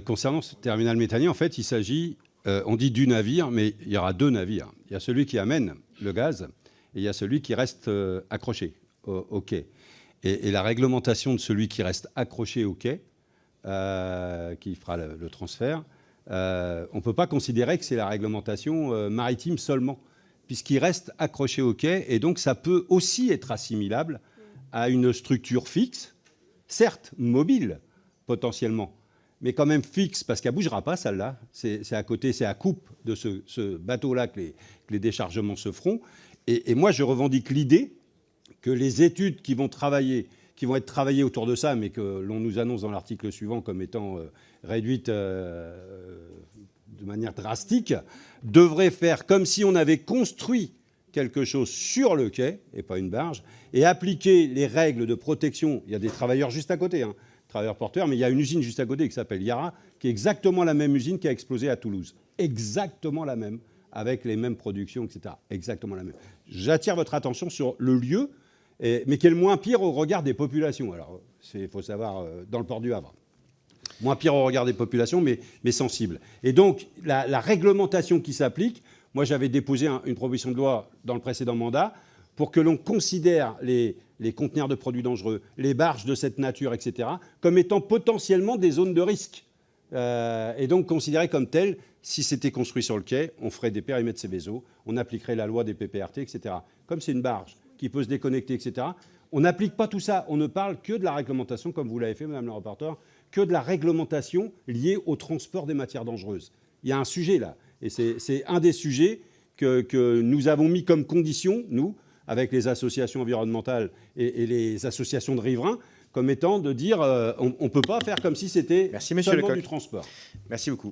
Concernant ce terminal méthanier, en fait, il s'agit, on dit du navire, mais il y aura deux navires. Il y a celui qui amène le gaz et il y a celui qui reste accroché au quai. Et la réglementation de celui qui reste accroché au quai, qui fera le transfert, on ne peut pas considérer que c'est la réglementation maritime seulement, puisqu'il reste accroché au quai, et donc ça peut aussi être assimilable à une structure fixe, certes mobile potentiellement, mais quand même fixe, parce qu'elle ne bougera pas, celle-là. C'est à côté, c'est à coupe de ce bateau-là que les déchargements se feront. Et moi, je revendique l'idée que les études qui vont être travaillées autour de ça, mais que l'on nous annonce dans l'article suivant comme étant réduites de manière drastique, devraient faire comme si on avait construit quelque chose sur le quai, et pas une barge, et appliquer les règles de protection. Il y a des travailleurs juste à côté, travailleurs porteurs, mais il y a une usine juste à côté qui s'appelle Yara, qui est exactement la même usine qui a explosé à Toulouse. Exactement la même, avec les mêmes productions, etc. Exactement la même. J'attire votre attention sur le lieu, mais qui est le moins pire au regard des populations. Alors, il faut savoir, dans le port du Havre. Moins pire au regard des populations, mais sensible. Et donc, la réglementation qui s'applique, moi j'avais déposé une proposition de loi dans le précédent mandat pour que l'on considère les conteneurs de produits dangereux, les barges de cette nature, etc., comme étant potentiellement des zones de risque. Et donc considérées comme telles, si c'était construit sur le quai, on ferait des périmètres Seveso, on appliquerait la loi des PPRT, etc. Comme c'est une barge qui peut se déconnecter, etc., on n'applique pas tout ça. On ne parle que de la réglementation, comme vous l'avez fait, Madame la rapporteure, que de la réglementation liée au transport des matières dangereuses. Il y a un sujet là, et c'est un des sujets que nous avons mis comme condition, nous, avec les associations environnementales et les associations de riverains, comme étant de dire on ne peut pas faire comme si c'était seulement du transport. Merci beaucoup.